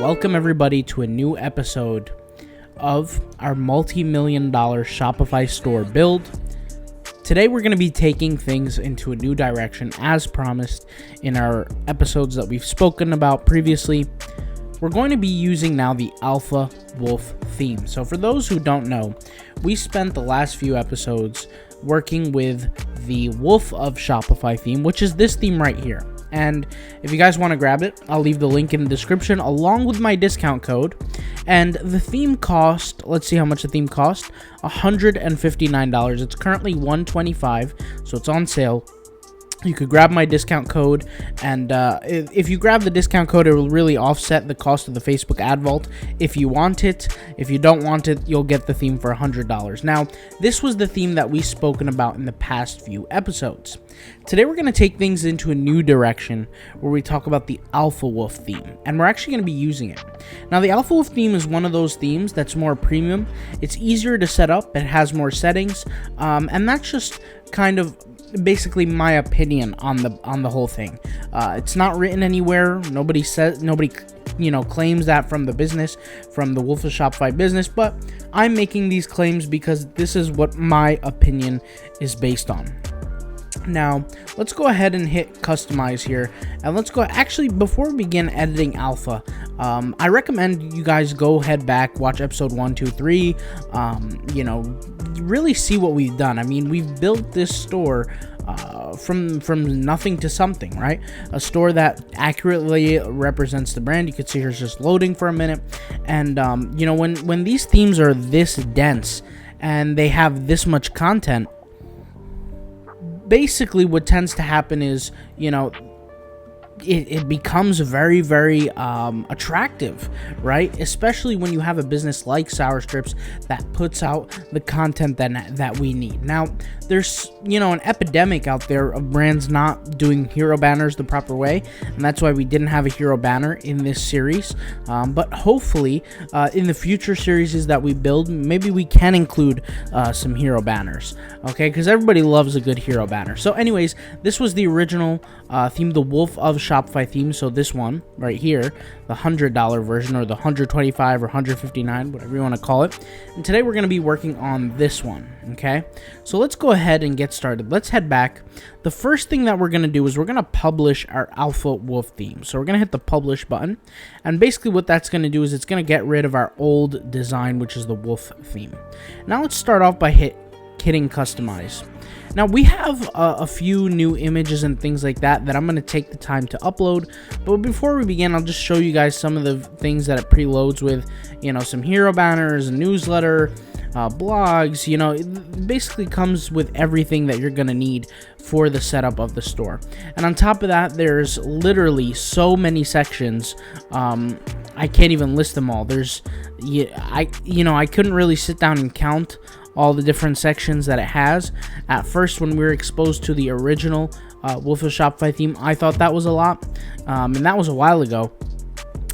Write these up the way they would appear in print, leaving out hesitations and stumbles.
Welcome everybody to a new episode of our multi-million-dollar Shopify store build. Today we're going to be taking things into a new direction as promised in our episodes that we've spoken about previously. We're going to be using now the Alpha Wolf theme. So for those who don't know, we spent the last few episodes working with the Wolf of Shopify theme, which is this theme right here. And if you guys want to grab it, I'll leave the link in the description along with my discount code. And the theme cost, let's see how much the theme cost, $159. It's currently $125, so it's on sale. You could grab my discount code, and if you grab the discount code, it will really offset the cost of the Facebook ad vault if you want it. If you don't want it, you'll get the theme for $100. Now, this was the theme that we've spoken about in the past few episodes. Today, we're going to take things into a new direction where we talk about the Alpha Wolf theme, and we're actually going to be using it. Now, the Alpha Wolf theme is one of those themes that's more premium. It's easier to set up. It has more settings, and that's just kind of basically my opinion on the whole thing. It's not written anywhere. Nobody claims that from the business, from the Wolf of Shopify business, but I'm making these claims because this is what my opinion is based on. Now, let's go ahead and hit customize here, and let's go, actually, before we begin editing Alpha, I recommend you guys go head back, watch episode 1, 2, 3, really see what we've done. I mean, we've built this store from nothing to something, right? A store that accurately represents the brand. You can see here's just loading for a minute, and when these themes are this dense and they have this much content, basically what tends to happen is, it becomes very, very attractive, right? Especially when you have a business like Sour Strips that puts out the content that we need. Now, there's, an epidemic out there of brands not doing hero banners the proper way, and that's why we didn't have a hero banner in this series. But hopefully, in the future series that we build, maybe we can include some hero banners, okay? Because everybody loves a good hero banner. So anyways, this was the original theme, the Wolf of Shopify theme. So this one right here, the $100 version, or the $125 or $159, whatever you want to call it. And today we're going to be working on this one, okay? So let's go ahead and get started. Let's head back. The first thing that we're going to do is we're going to publish our Alpha Wolf theme. So we're going to hit the publish button, and basically what that's going to do is it's going to get rid of our old design, which is the Wolf theme. Now let's start off by hitting customize. Now, we have a few new images and things like that I'm going to take the time to upload. But before we begin, I'll just show you guys some of the things that it preloads with, some hero banners, a newsletter, blogs. It basically comes with everything that you're going to need for the setup of the store. And on top of that, there's literally so many sections. I can't even list them all. I couldn't really sit down and count all the different sections that it has. At first, when we were exposed to the original Wolf of Shopify theme, I thought that was a lot, and that was a while ago.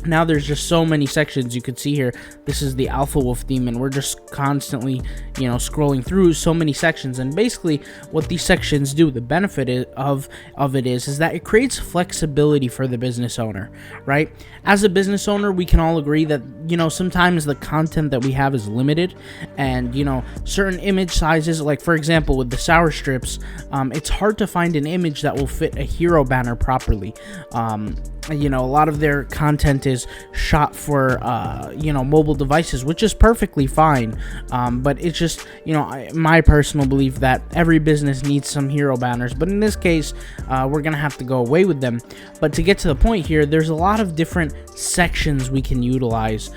Now there's just so many sections. You could see here, this is the Alpha Wolf theme, and we're just constantly, scrolling through so many sections. And basically what these sections do, the benefit of it is that it creates flexibility for the business owner, right? As a business owner, we can all agree that, sometimes the content that we have is limited, and, certain image sizes, like for example, with the Sour Strips, it's hard to find an image that will fit a hero banner properly. A lot of their content is shot for, mobile devices, which is perfectly fine. But it's just, my personal belief that every business needs some hero banners. But in this case, we're going to have to go away with them. But to get to the point here, there's a lot of different sections we can utilize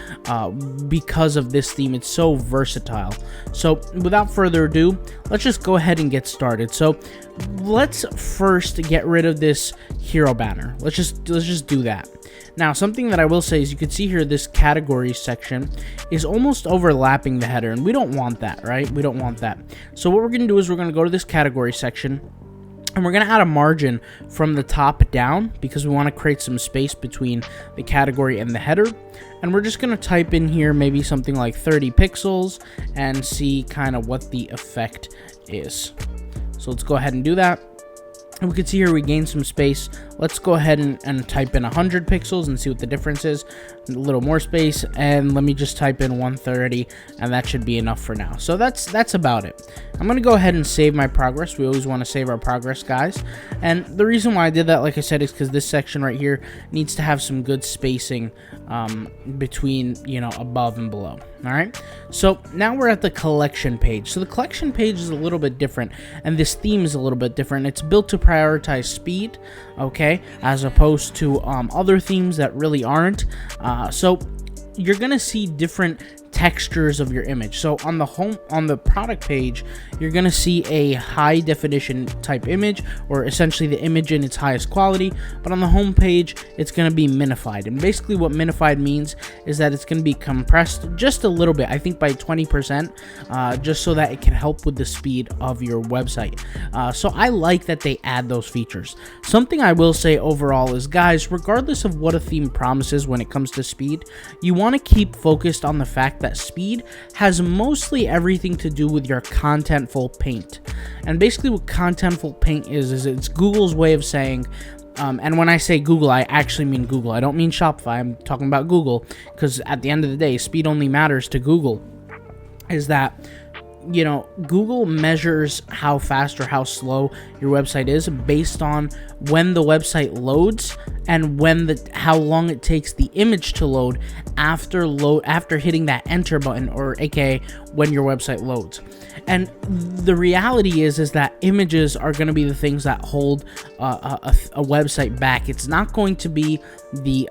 because of this theme. It's so versatile. So without further ado, let's just go ahead and get started. So let's first get rid of this hero banner. Let's just do that. Now, something that I will say is you can see here this category section is almost overlapping the header, and we don't want that, right? We don't want that. So what we're going to do is we're going to go to this category section, and we're going to add a margin from the top down because we want to create some space between the category and the header. And we're just going to type in here maybe something like 30 pixels and see kind of what the effect is. So let's go ahead and do that. And we can see here we gain some space. let's go ahead and type in 100 pixels and see what the difference is. A little more space, and let me just type in 130, and that should be enough for now. So that's about it. I'm gonna go ahead and save my progress. We always want to save our progress, guys. And the reason why I did that, like I said, is because this section right here needs to have some good spacing between, you know, above and below. All right, so now we're at the collection page. So the collection page is a little bit different, and this theme is a little bit different. It's built to prioritize speed, okay, as opposed to other themes that really aren't. So you're gonna see different textures of your image. So on the product page, you're gonna see a high definition type image, or essentially the image in its highest quality. But on the home page, it's gonna be minified, and basically what minified means is that it's gonna be compressed just a little bit, I think by 20%, just so that it can help with the speed of your website. So I like that they add those features. Something I will say overall is, guys, regardless of what a theme promises when it comes to speed, you want to keep focused on the fact that speed has mostly everything to do with your contentful paint. And basically what contentful paint is it's Google's way of saying, and when I say Google, I actually mean Google. I don't mean Shopify. I'm talking about Google, because at the end of the day, speed only matters to Google. Is that, you know, Google measures how fast or how slow your website is based on when the website loads and how long it takes the image to load after hitting that enter button, or aka when your website loads. And the reality is that images are going to be the things that hold a website back. It's not going to be the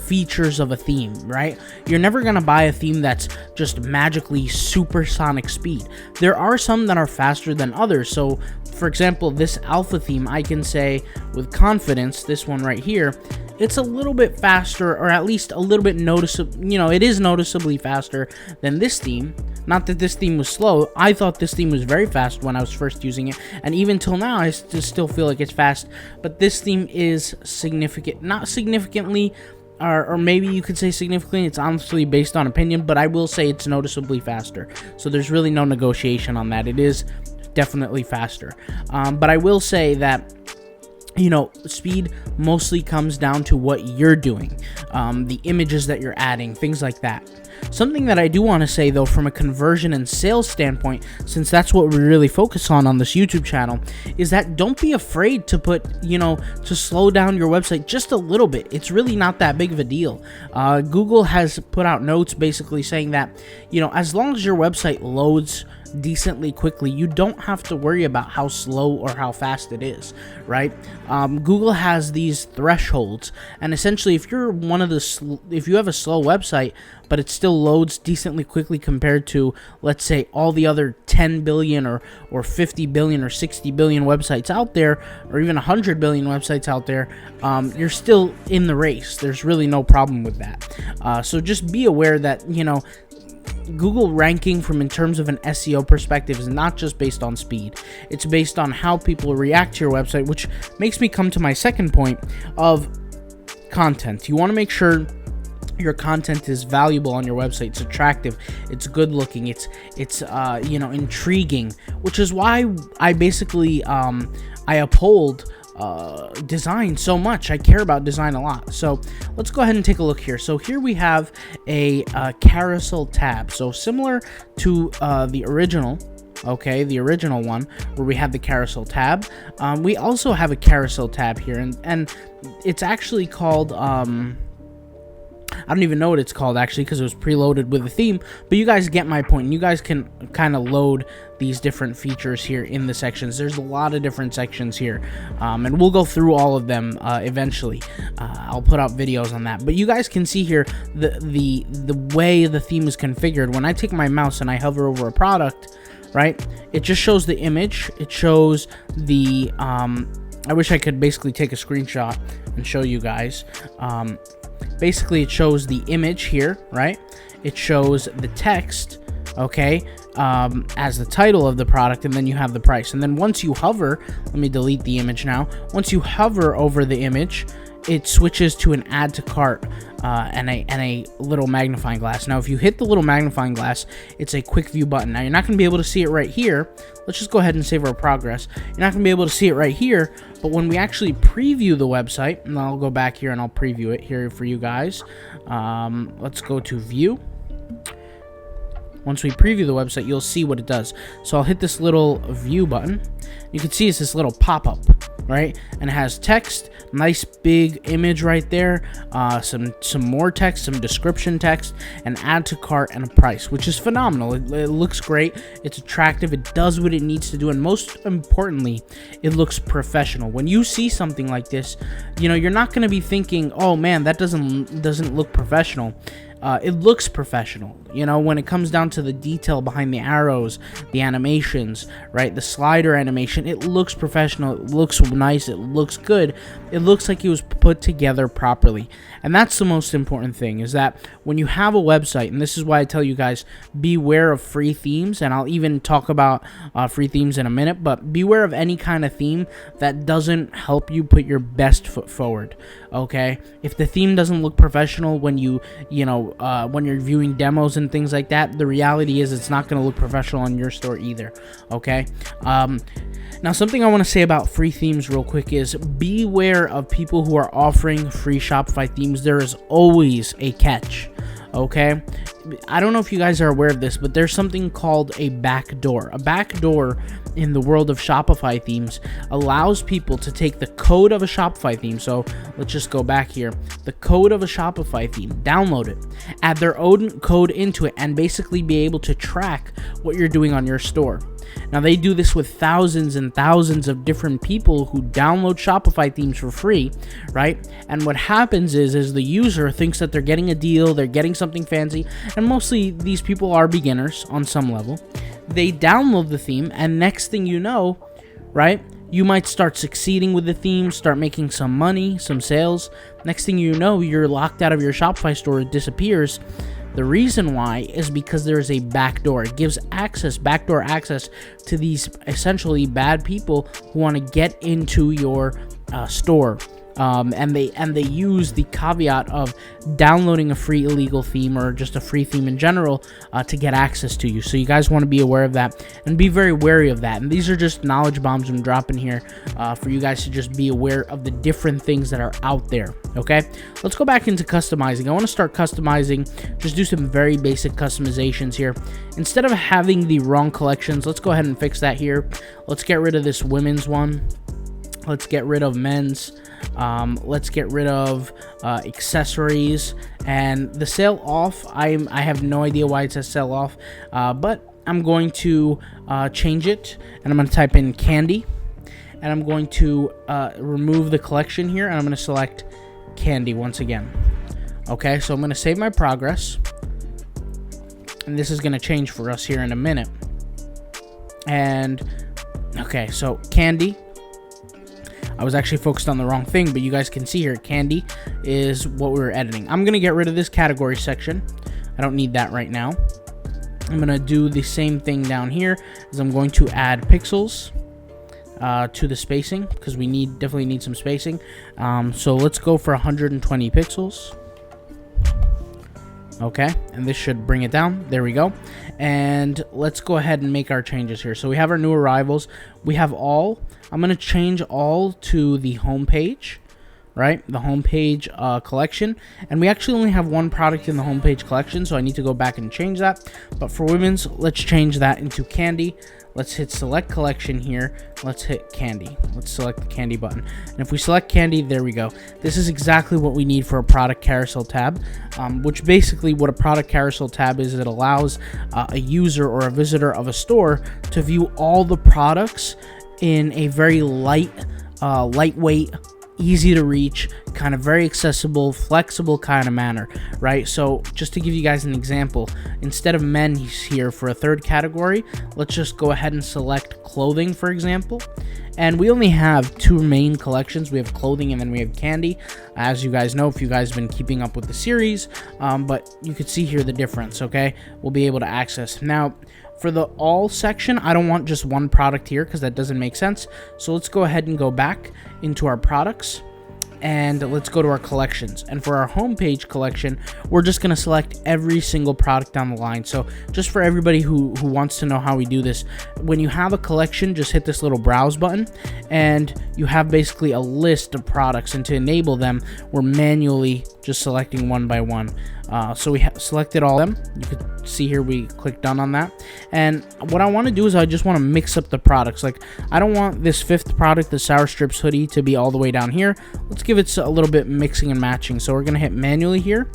features of a theme, right? You're never going to buy a theme that's just magically supersonic speed. There are some that are faster than others. So for example, this alpha theme, I can say with confidence, this one right here, it's a little bit faster, or at least a little bit noticeable. You know, it is noticeably faster than this theme. Not that this theme was slow. I thought this theme was very fast when I was first using it, and even till now, I still feel like it's fast. But this theme is significant, not significantly, or maybe you could say significantly. It's honestly based on opinion, but I will say it's noticeably faster. So there's really no negotiation on that. It is definitely faster. But I will say that, you know, speed mostly comes down to what you're doing, the images that you're adding, things like that. Something that I do want to say, though, from a conversion and sales standpoint, since that's what we really focus on this YouTube channel, is that don't be afraid to put, you know, to slow down your website just a little bit. It's really not that big of a deal. Google has put out notes basically saying that, you know, as long as your website loads decently quickly, you don't have to worry about how slow or how fast it is, right? Google has these thresholds, and essentially if you're if you have a slow website but it still loads decently quickly compared to, let's say, all the other 10 billion or 50 billion or 60 billion websites out there, or even 100 billion websites out there, you're still in the race. There's really no problem with that. So just be aware that, you know, Google ranking in terms of an SEO perspective is not just based on speed. It's based on how people react to your website, which makes me come to my second point of content. You want to make sure your content is valuable on your website. It's attractive, it's good looking, it's you know, intriguing, which is why I basically I uphold design so much. I care about design a lot. So let's go ahead and take a look here. So here we have a carousel tab, so similar to the original. Okay, the original one where we have the carousel tab. We also have a carousel tab here, and it's actually called I don't even know what it's called actually, because it was preloaded with the theme, but you guys get my point. You guys can kind of load these different features here in the sections. There's a lot of different sections here, and we'll go through all of them eventually. I'll put out videos on that, but you guys can see here the way the theme is configured. When I take my mouse and I hover over a product, right, it just shows the image. It shows the I wish I could basically take a screenshot and show you guys. Basically, it shows the image here, right? It shows the text, okay, as the title of the product, and then you have the price. And then once you hover, let me delete the image now. Once you hover over the image, it switches to an add to cart and a little magnifying glass. Now, if you hit the little magnifying glass, it's a quick view button. Now, you're not going to be able to see it right here. Let's just go ahead and save our progress. You're not going to be able to see it right here, but when we actually preview the website, and I'll go back here and I'll preview it here for you guys. Let's go to view. Once we preview the website, you'll see what it does. So I'll hit this little view button. You can see it's this little pop-up, right? And it has text, nice big image right there, some more text, some description text, and add to cart and a price, which is phenomenal. It looks great. It's attractive. It does what it needs to do, and most importantly, it looks professional. When you see something like this, you know, you're not going to be thinking, "Oh man, that doesn't look professional." It looks professional, you know, when it comes down to the detail behind the arrows, the animations, right? The slider animation, it looks professional, it looks nice, it looks good, it looks like it was put together properly. And that's the most important thing, is that when you have a website, and this is why I tell you guys, beware of free themes, and I'll even talk about free themes in a minute, but beware of any kind of theme that doesn't help you put your best foot forward, okay? If the theme doesn't look professional when when you're viewing demos and things like that, the reality is it's not going to look professional on your store either, okay? Now, something I want to say about free themes real quick is beware of people who are offering free Shopify themes. There is always a catch, okay? I don't know if you guys are aware of this, but there's something called a backdoor. A backdoor in the world of Shopify themes allows people to take the code of a Shopify theme. So let's just go back here. The code of a Shopify theme, download it, add their own code into it, and basically be able to track what you're doing on your store. Now, they do this with thousands and thousands of different people who download Shopify themes for free, right? And what happens is the user thinks that they're getting a deal, they're getting something fancy, and mostly these people are beginners on some level. They download the theme, and next thing you know, right, you might start succeeding with the theme, start making some money, some sales. Next thing you know, you're locked out of your Shopify store, it disappears. The reason why is because there is a backdoor. It gives backdoor access to these essentially bad people who want to get into your store. And they use the caveat of downloading a free illegal theme or just a free theme in general to get access to you. So you guys want to be aware of that and be very wary of that. And these are just knowledge bombs I'm dropping here for you guys to just be aware of the different things that are out there. Okay, let's go back into customizing. I want to start customizing, just do some very basic customizations here. Instead of having the wrong collections, let's go ahead and fix that here. Let's get rid of this women's one. Let's get rid of men's. Let's get rid of accessories, and the sell off. I have no idea why it says sell off, but I'm going to change it, and I'm going to type in candy, and I'm going to remove the collection here, and I'm going to select candy once again. Okay, so I'm going to save my progress, and this is going to change for us here in a minute. And okay, so candy. I was actually focused on the wrong thing, but you guys can see here, candy is what we were editing. I'm going to get rid of this category section. I don't need that right now. I'm going to do the same thing down here, as I'm going to add pixels to the spacing, because we definitely need some spacing. So let's go for 120 pixels. Okay, and this should bring it down. There we go. And let's go ahead and make our changes here. So we have our new arrivals. We have all. I'm going to change all to the home page, right? The home page collection. And we actually only have one product in the home page collection, so I need to go back and change that. But for women's, let's change that into candy. Let's hit select collection here. Let's hit candy. Let's select the candy button. And if we select candy, there we go. This is exactly what we need for a product carousel tab, which basically what a product carousel tab is, it allows a user or a visitor of a store to view all the products in a very lightweight, easy to reach, kind of very accessible, flexible kind of manner, right? So just to give you guys an example, instead of men here for a third category, let's just go ahead and select clothing, for example. And we only have two main collections. We have clothing and then we have candy, as you guys know if you guys have been keeping up with the series. But you could see here the difference, okay? We'll be able to access. Now, for the all section, I don't want just one product here because that doesn't make sense. So let's go ahead and go back into our products. and let's go to our collections. And for our homepage collection, we're just going to select every single product down the line. So just for everybody who wants to know how we do this, when you have a collection, just hit this little browse button and you have basically a list of products, and to enable them, we're manually just selecting one by one. So we selected all of them. You could see here we click done on that, and what I want to do is I just want to mix up the products. Like, I don't want this 5th product, the Sour Strips hoodie, to be all the way down here. Let's give it a little bit mixing and matching. So we're gonna hit manually here,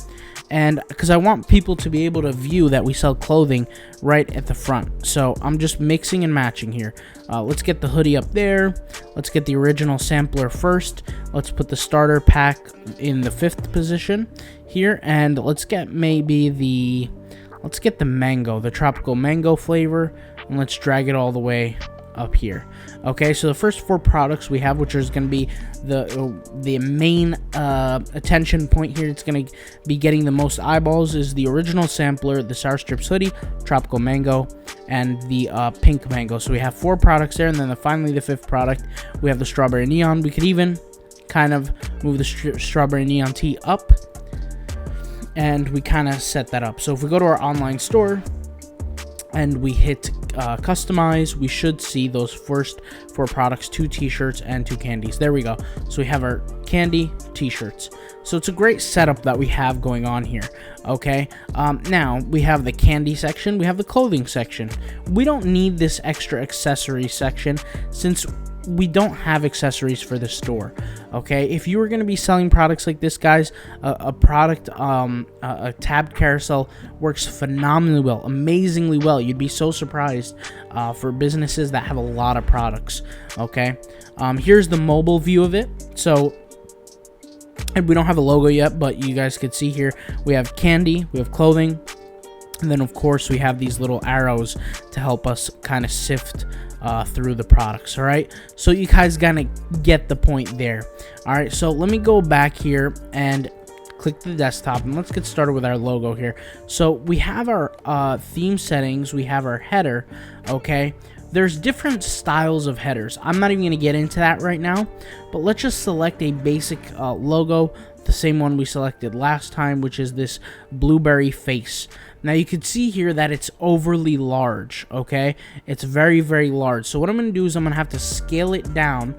and because I want people to be able to view that we sell clothing right at the front, so I'm just mixing and matching here. Let's get the hoodie up there. Let's get the original sampler first. Let's put the starter pack in the 5th position here, and let's get maybe the mango, the tropical mango flavor, and let's drag it all the way up here. Okay, so the first 4 products we have, which is going to be the main attention point here, it's going to be getting the most eyeballs, is the original sampler, the Sour Strips hoodie, tropical mango, and the pink mango. So we have 4 products there, and then finally the 5th product, we have the strawberry neon. We could even kind of move the strawberry neon tea up, and we kind of set that up. So if we go to our online store and we hit customize, we should see those first 4 products, 2 t-shirts and 2 candies. There we go. So we have our candy, t-shirts. So it's a great setup that we have going on here. Okay, now we have the candy section, we have the clothing section. We don't need this extra accessory section since we don't have accessories for the store. Okay, if you were going to be selling products like this, guys, a tabbed carousel works phenomenally well, amazingly well. You'd be so surprised for businesses that have a lot of products. Okay, here's the mobile view of it. So, and we don't have a logo yet, but you guys could see here we have candy, we have clothing, and then of course we have these little arrows to help us kind of sift through the products. All right, so you guys gotta get the point there. All right, so let me go back here and click the desktop, and let's get started with our logo here. So we have our theme settings, we have our header. Okay, there's different styles of headers. I'm not even going to get into that right now, but let's just select a basic logo, the same one we selected last time, which is this blueberry face. Now you can see here that it's overly large. Okay, it's very, very large. So what I'm going to do is I'm going to have to scale it down.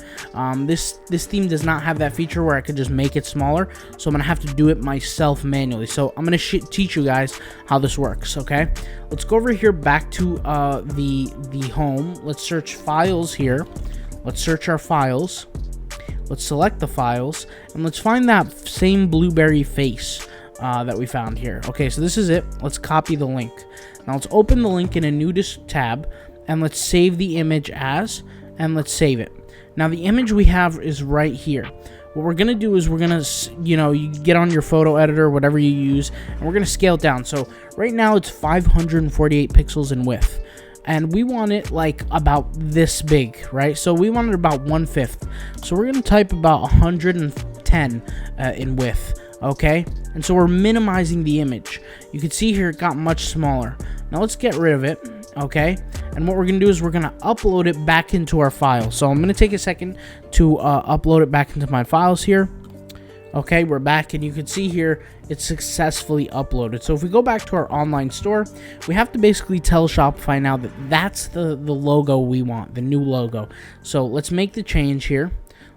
This theme does not have that feature where I could just make it smaller, so I'm going to have to do it myself manually. So I'm going to teach you guys how this works. Okay, let's go over here back to the home. Let's search files here. Let's search our files. Let's select the files, and let's find that same blueberry face that we found here. Okay, so this is it. Let's copy the link. Now let's open the link in a new tab, and let's save the image as, and let's save it. Now the image we have is right here. What we're gonna do is we're gonna, you get on your photo editor, whatever you use, and we're gonna scale it down. So right now it's 548 pixels in width, and we want it like about this big, right? So we want it about 1/5. So we're gonna type about 110 in width. Okay, and so we're minimizing the image. You can see here it got much smaller. Now let's get rid of it. Okay, and what we're gonna do is we're gonna upload it back into our file. So I'm gonna take a second to upload it back into my files here. Okay, we're back, and you can see here it's successfully uploaded. So if we go back to our online store, we have to basically tell Shopify now that that's the logo we want, the new logo. So let's make the change here.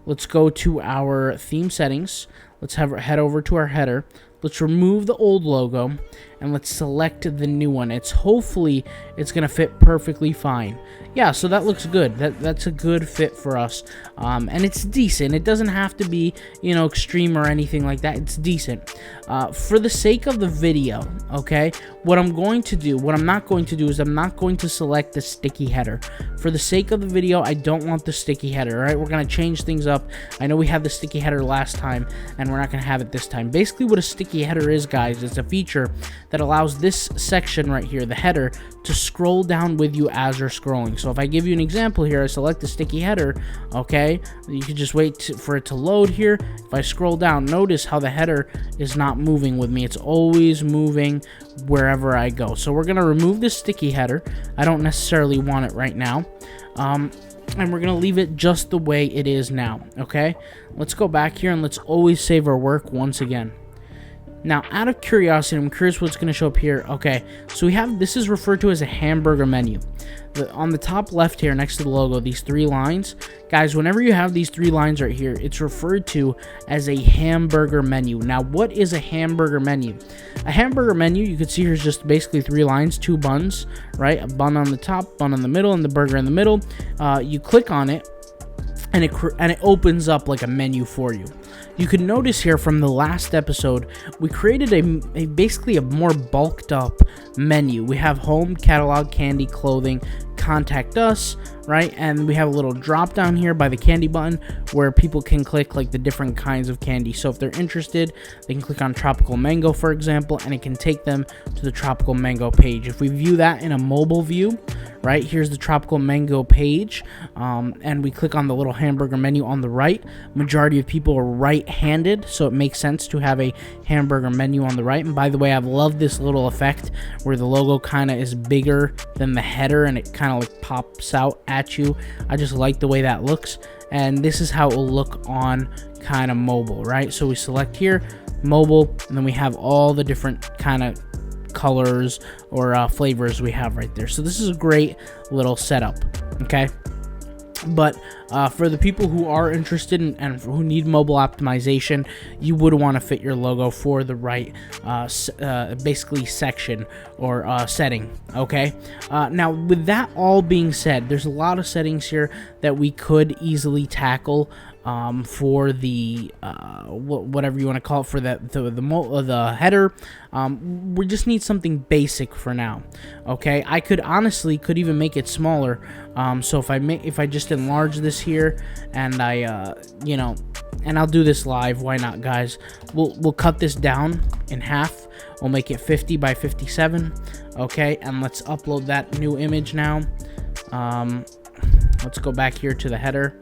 Let's go to our theme settings. Let's head over to our header. Let's remove the old logo, and let's select the new one. Hopefully it's gonna fit perfectly fine. Yeah, so that looks good. That's a good fit for us, and it's decent. It doesn't have to be, extreme or anything like that. It's decent. For the sake of the video, okay, what I'm not going to do is I'm not going to select the sticky header. For the sake of the video, I don't want the sticky header. All right, we're gonna change things up. I know we had the sticky header last time, and we're not gonna have it this time. Basically, what a sticky header is, guys, it's a feature that allows this section right here, the header, to scroll down with you as you're scrolling. So if I give you an example here, I select the sticky header, okay, you can just wait for it to load here. If I scroll down, notice how the header is not moving with me. It's always moving wherever I go. So we're going to remove this sticky header. I don't necessarily want it right now. And we're going to leave it just the way it is now, okay? Let's go back here and let's always save our work once again. Now, out of curiosity, I'm curious what's going to show up here. Okay, so we have, this is referred to as a hamburger menu. On the top left here, next to the logo, these 3 lines. Guys, whenever you have these 3 lines right here, it's referred to as a hamburger menu. Now, what is a hamburger menu? A hamburger menu, you can see here, is just basically 3 lines, 2 buns, right? A bun on the top, bun in the middle, and the burger in the middle. You click on it, and it opens up like a menu for you. You can notice here from the last episode, we created a basically a more bulked up menu. We have home, catalog, candy, clothing, contact us, right? And we have a little drop down here by the candy button where people can click like the different kinds of candy. So if they're interested, they can click on tropical mango, for example, and it can take them to the tropical mango page. If we view that in a mobile view, right, here's the tropical mango page, and we click on the little hamburger menu on the right. Majority of people are right-handed, so it makes sense to have a hamburger menu on the right. And by the way, I've loved this little effect where the logo kind of is bigger than the header and it kind of like pops out at you. I just like the way that looks, and this is how it will look on kind of mobile, right? So we select here mobile, and then we have all the different kind of colors or flavors we have right there. So this is a great little setup, okay? But for the people who are interested in, and who need mobile optimization, you would want to fit your logo for the right basically section or setting, okay? Now, with that all being said, there's a lot of settings here that we could easily tackle for the whatever you want to call it, for the header. We just need something basic for now, okay? I could even make it smaller. So if I just enlarge this here, and I and I'll do this live, why not, guys? We'll cut this down in half. We'll make it 50 by 57, okay? And let's upload that new image now. Let's go back here to the header.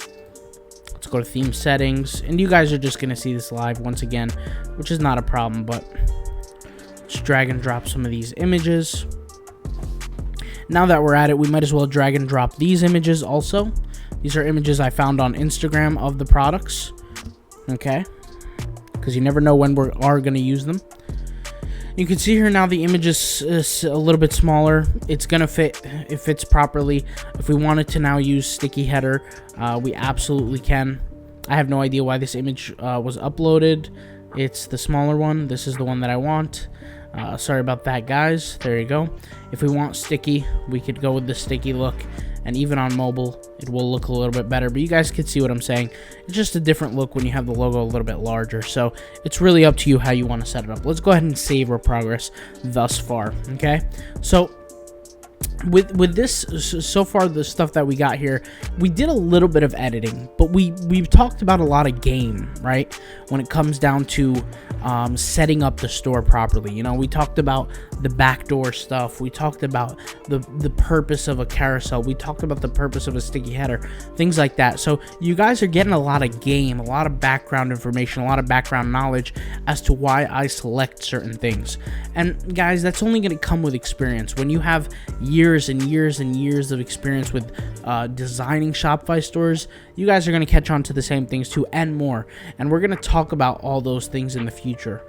Let's go to theme settings, and you guys are just gonna see this live once again, which is not a problem. But let's drag and drop some of these images. Now that we're at it, we might as well drag and drop these images also. These are images I found on Instagram of the products, okay? Because you never know when we are going to use them. You can see here now the image is a little bit smaller. It's going to fit, it fits properly. If we wanted to now use sticky header, we absolutely can. I have no idea why this image was uploaded. It's the smaller one. This is the one that I want. Sorry about that, guys. There you go. If we want sticky, we could go with the sticky look, and even on mobile, it will look a little bit better. But you guys can see what I'm saying. It's just a different look when you have the logo a little bit larger. So it's really up to you how you want to set it up. Let's go ahead and save our progress thus far, okay? So with this, so far, the stuff that we got here, we did a little bit of editing, but we've talked about a lot of game, right? When it comes down to setting up the store properly. You know, we talked about the backdoor stuff. We talked about the purpose of a carousel. We talked about the purpose of a sticky header, things like that. So you guys are getting a lot of game, a lot of background information, a lot of background knowledge as to why I select certain things. And guys, that's only going to come with experience. When you have years and years and years of experience with designing Shopify stores, you guys are going to catch on to the same things too, and more. And we're going to talk about all those things in the future.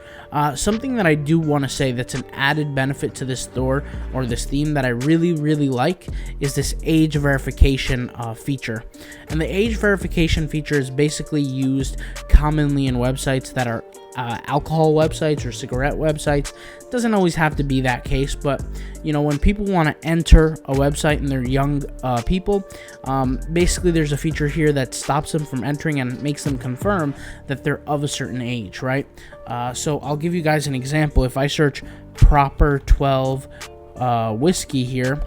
Something that I do want to say that's an added benefit to this store or this theme that I really, really like is this age verification feature. And the age verification feature is basically used commonly in websites that are alcohol websites or cigarette websites. It doesn't always have to be that case, but you know, when people want to enter a website and they're young people, basically there's a feature here that stops them from entering and makes them confirm that they're of a certain age, right? So I'll give you guys an example. If I search Proper 12 whiskey here,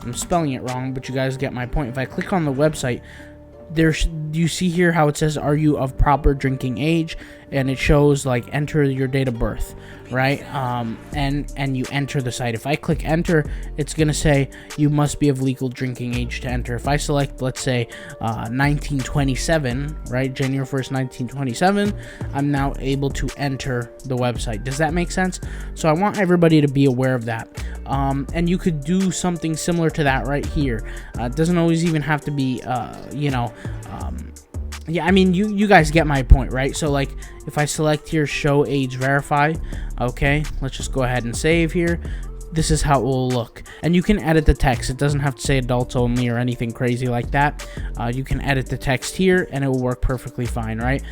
I'm spelling it wrong, but you guys get my point. If I click on the website, do you see here how it says, are you of proper drinking age? and it shows like enter your date of birth, right? And you enter the site. If I click enter, it's gonna say you must be of legal drinking age to enter. If I select, let's say 1927, right, January 1st 1927, I'm now able to enter the website. Does that make sense? So I want everybody to be aware of that. And you could do something similar to that right here. It doesn't always even have to be yeah, I mean, you guys get my point, right? So like if I select here show age verify, okay, let's just go ahead and save here. This is how it will look, and you can edit the text. It doesn't have to say adults only or anything crazy like that. You can edit the text here and it will work perfectly fine, right?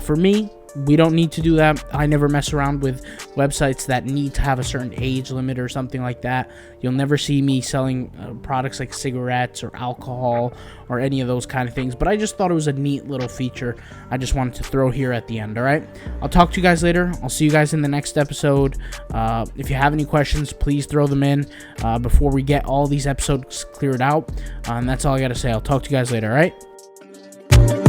For me, we don't need to do that. I never mess around with websites that need to have a certain age limit or something like that. You'll never see me selling products like cigarettes or alcohol or any of those kind of things. But I just thought it was a neat little feature I just wanted to throw here at the end, all right? I'll talk to you guys later. I'll see you guys in the next episode. If you have any questions, please throw them in before we get all these episodes cleared out. And that's all I got to say. I'll talk to you guys later, all right?